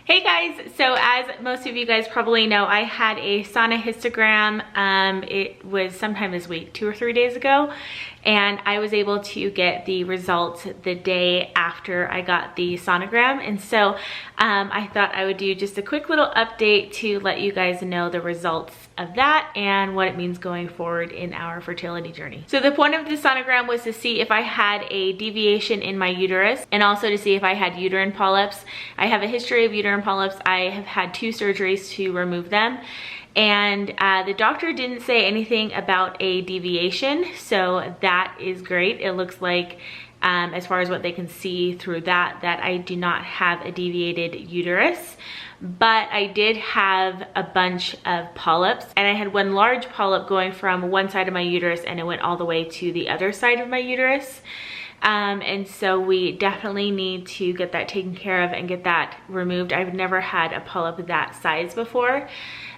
Hey guys, so as most of you guys probably know, I had a sonohysterogram. It was sometime this week, 2 or 3 days ago, and I was able to get the results the day after I got the sonogram. And so I thought I would do just a quick little update to let you guys know the results of that and what it means going forward in our fertility journey. So the point of the sonogram was to see if I had a deviation in my uterus and also to see if I had uterine polyps. I have a history of uterine polyps. I have had 2 surgeries to remove them. And the doctor didn't say anything about a deviation, so that is great. It looks like, as far as what they can see through that I do not have a deviated uterus. But I did have a bunch of polyps, and I had one large polyp going from one side of my uterus and it went all the way to the other side of my uterus. And so we definitely need to get that taken care of and get that removed. I've never had a polyp that size before.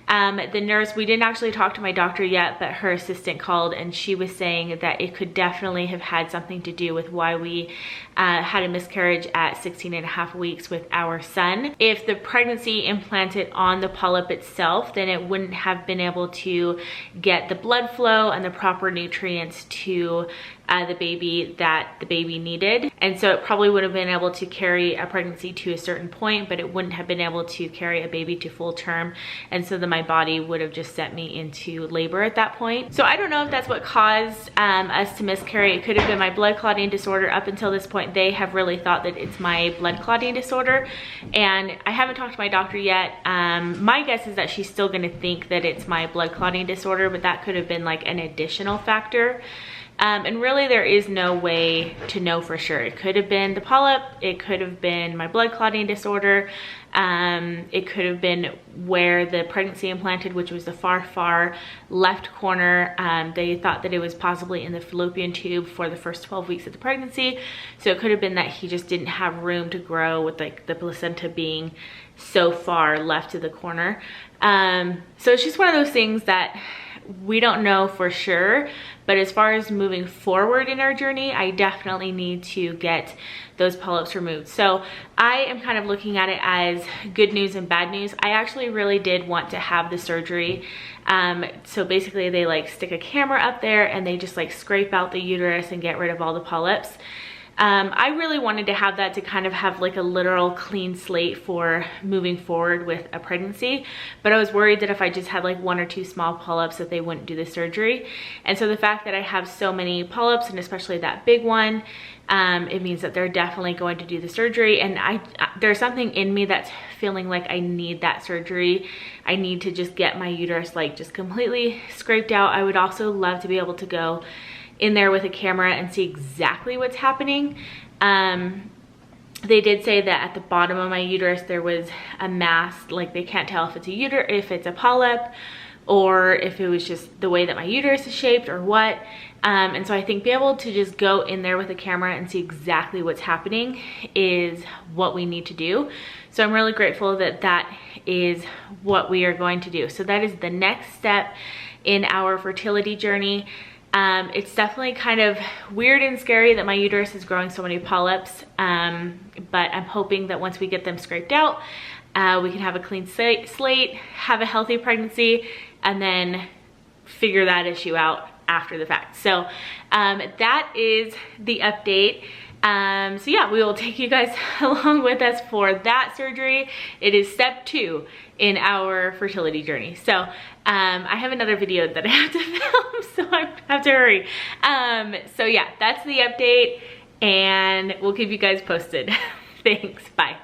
The nurse, we didn't actually talk to my doctor yet, but her assistant called and she was saying that it could definitely have had something to do with why we had a miscarriage at 16 and a half weeks with our son. If the pregnancy implanted on the polyp itself, then it wouldn't have been able to get the blood flow and the proper nutrients to the baby that the baby needed. And so it probably would have been able to carry a pregnancy to a certain point, but it wouldn't have been able to carry a baby to full term. And so then my body would have just sent me into labor at that point. So I don't know if that's what caused us to miscarry. It could have been my blood clotting disorder. Up until this point, they have really thought that it's my blood clotting disorder. And I haven't talked to my doctor yet. My guess is that she's still gonna think that it's my blood clotting disorder, but that could have been like an additional factor. And really there is no way to know for sure. It could have been the polyp, it could have been my blood clotting disorder, it could have been where the pregnancy implanted, which was the far left corner. They thought that it was possibly in the fallopian tube for the first 12 weeks of the pregnancy. So it could have been that he just didn't have room to grow with like the placenta being so far left to the corner. So it's just one of those things that we don't know for sure, but as far as moving forward in our journey, I definitely need to get those polyps removed. So I am kind of looking at it as good news and bad news. I actually really did want to have the surgery. So basically they like stick a camera up there and they just like scrape out the uterus and get rid of all the polyps. I really wanted to have that to kind of have like a literal clean slate for moving forward with a pregnancy, but I was worried that if I just had like 1 or 2 small polyps that they wouldn't do the surgery. And so the fact that I have so many polyps, and especially that big one, it means that they're definitely going to do the surgery. And there's something in me that's feeling like I need that surgery. I need to just get my uterus like just completely scraped out. I would also love to be able to go in there with a camera and see exactly what's happening. They did say that at the bottom of my uterus there was a mass, like they can't tell if it's a polyp or if it was just the way that my uterus is shaped or what. And so I think being able to just go in there with a camera and see exactly what's happening is what we need to do. So I'm really grateful that that is what we are going to do. So that is the next step in our fertility journey. It's definitely kind of weird and scary that my uterus is growing so many polyps, but I'm hoping that once we get them scraped out, we can have a clean slate, have a healthy pregnancy, and then figure that issue out after the fact. So that is the update. So yeah, we will take you guys along with us for that surgery. It is step 2 in our fertility journey. So I have another video that I have to film, so I have to hurry. So yeah, that's the update, and we'll keep you guys posted. Thanks, bye.